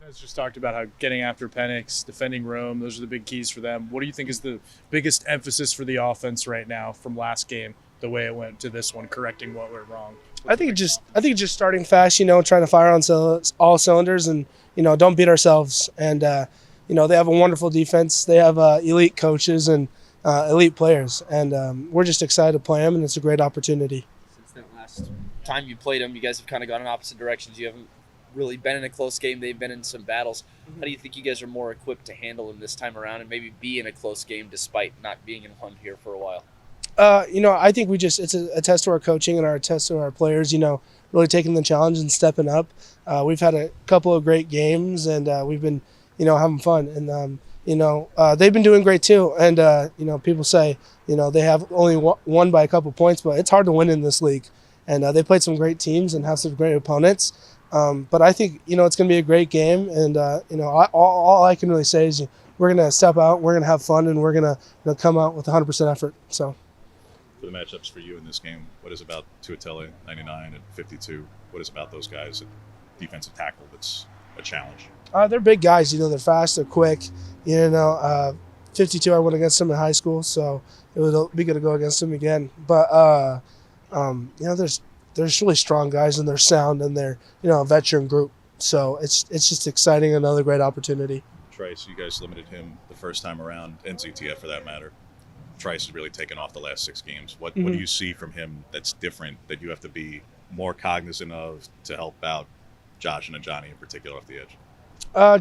Defense just talked about how getting after Penix, defending Rome, those are the big keys for them. What do you think is the biggest emphasis for the offense right now from last game, the way it went to this one, correcting what went wrong? I think just starting fast, trying to fire on all cylinders, and don't beat ourselves. And they have a wonderful defense. They have elite coaches and elite players, and we're just excited to play them, and it's a great opportunity. Since that last time you played them, you guys have kind of gone in opposite directions. You haven't really been in a close game. They've been in some battles. How do you think you guys are more equipped to handle them this time around and maybe be in a close game despite not being in one here for a while? I think it's a test to our coaching and our test to our players, really taking the challenge and stepping up. We've had a couple of great games, and we've been, having fun. And, they've been doing great too. And, people say, they have only won by a couple points, but it's hard to win in this league. And they played some great teams and have some great opponents. But I think, it's going to be a great game. And, all I can really say is we're going to step out, we're going to have fun, and we're going to come out with 100% effort. So. For the matchups for you in this game, what is about Tuatele, 99 and 52? What is about those guys at defensive tackle that's a challenge? They're big guys. They're fast, they're quick. 52, I went against them in high school, so it would be good to go against them again. But there's really strong guys, and they're sound, and they're a veteran group. So it's just exciting, another great opportunity. Trice, you guys limited him the first time around, and ZTF for that matter. Trice has really taken off the last 6 games. What do you see from him that's different that you have to be more cognizant of to help out Josh and Johnny in particular off the edge?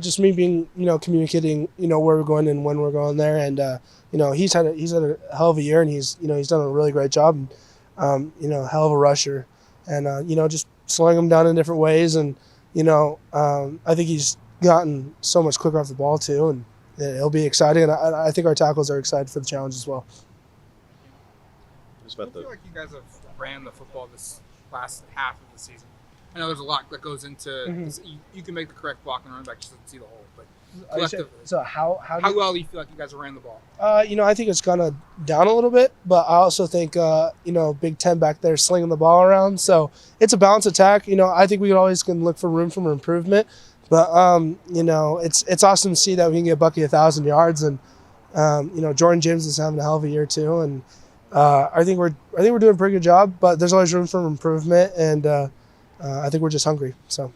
Just me being, communicating, where we're going and when we're going there, and he's had a hell of a year, and he's done a really great job, and hell of a rusher, and just slowing him down in different ways, and I think he's gotten so much quicker off the ball too, and it'll be exciting, and I think our tackles are excited for the challenge as well. I feel like you guys have ran the football this last half of the season. I know there's a lot that goes into you can make the correct block and running back just doesn't see the hole, but collectively. So how well do you feel like you guys ran the ball? I think it's gone down a little bit, but I also think Big Ten back there slinging the ball around. So it's a balanced attack. I think we always can look for room for improvement. But it's awesome to see that we can get Bucky 1,000 yards, and Jordan James is having a hell of a year too, and I think we're doing a pretty good job. But there's always room for improvement, and I think we're just hungry. So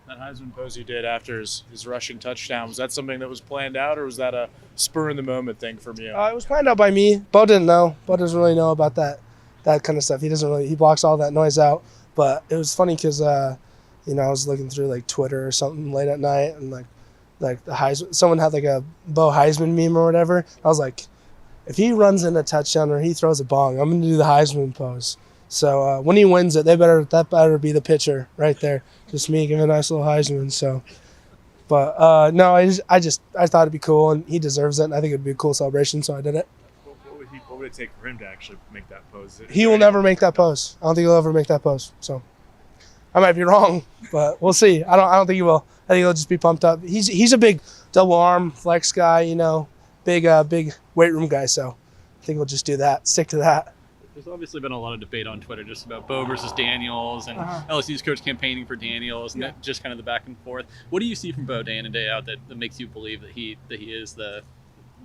that Heisman pose you did after his rushing touchdown, was that something that was planned out, or was that a spur in the moment thing from you? It was planned out by me. Bo didn't know. Bo doesn't really know about that kind of stuff. He blocks all that noise out. But it was funny because. I was looking through like Twitter or something late at night, and like the Heisman, someone had like a Bo Heisman meme or whatever. I was like, if he runs in a touchdown or he throws a bong, I'm gonna do the Heisman pose. So when he wins it, that better be the picture right there. Just me giving a nice little Heisman. So, but no, I thought it'd be cool, and he deserves it, and I think it'd be a cool celebration, so I did it. What would it take for him to actually make that pose? He will never make that pose. I don't think he'll ever make that pose. So. I might be wrong, but we'll see. I don't think he will. I think he'll just be pumped up. He's a big double arm flex guy, big weight room guy. So I think he'll just do that. Stick to that. There's obviously been a lot of debate on Twitter just about Bo versus Daniels, and LSU's coach campaigning for Daniels, and that just kind of the back and forth. What do you see from Bo day in and day out that makes you believe that he is the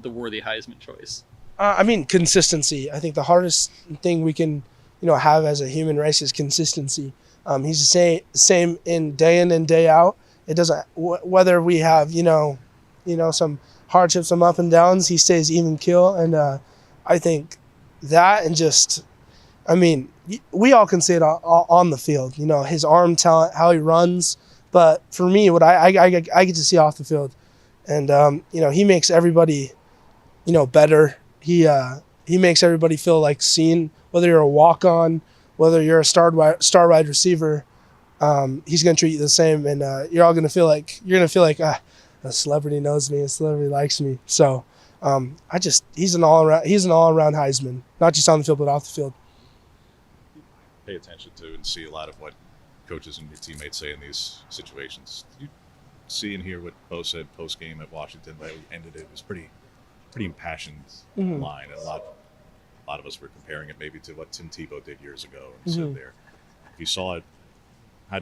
worthy Heisman choice? Consistency. I think the hardest thing we can have as a human race is consistency. He's the same in and day out. It doesn't whether we have some hardships, some up and downs. He stays even keel, and I think that, and we all can see it on the field. His arm talent, how he runs. But for me, what I get to see off the field, and he makes everybody better. He makes everybody feel like seen. Whether you're a walk on. Whether you're a star wide receiver, he's going to treat you the same, and you're all going to feel like a celebrity knows me, a celebrity likes me. So he's an all around Heisman, not just on the field but off the field. Pay attention to and see a lot of what coaches and your teammates say in these situations. Did you see and hear what Bo said post game at Washington? That ended it was pretty impassioned line, and a lot of us were comparing it maybe to what Tim Tebow did years ago and said there. If you saw it, what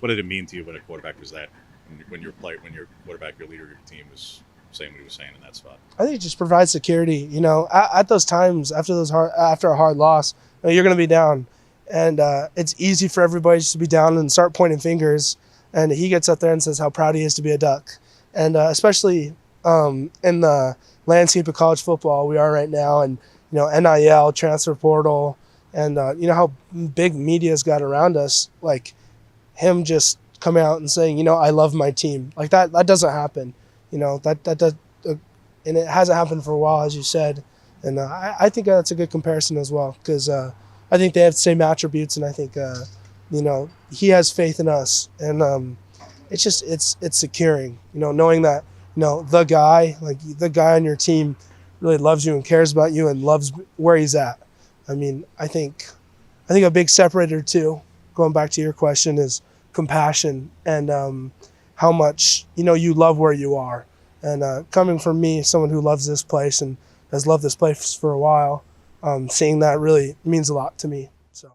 did it mean to you when a quarterback was that when your quarterback, your leader of your team, was saying what he was saying in that spot? I think it just provides security. You know, at those times after a hard loss, you know, you're going to be down, and it's easy for everybody just to be down and start pointing fingers. And he gets up there and says how proud he is to be a Duck, and especially in the landscape of college football we are right now, and you know, NIL, transfer portal, and you know how big media's got around us. Like him just coming out and saying, you know, I love my team, like that doesn't happen. You know, that does, and it hasn't happened for a while, as you said. And I think that's a good comparison as well, because I think they have the same attributes, and I think you know, he has faith in us, and it's just it's securing. You know, knowing that, you know, the guy on your team really loves you and cares about you and loves where he's at. I mean, I think a big separator too, going back to your question, is compassion and how much, you know, you love where you are. And coming from me, someone who loves this place and has loved this place for a while, seeing that really means a lot to me.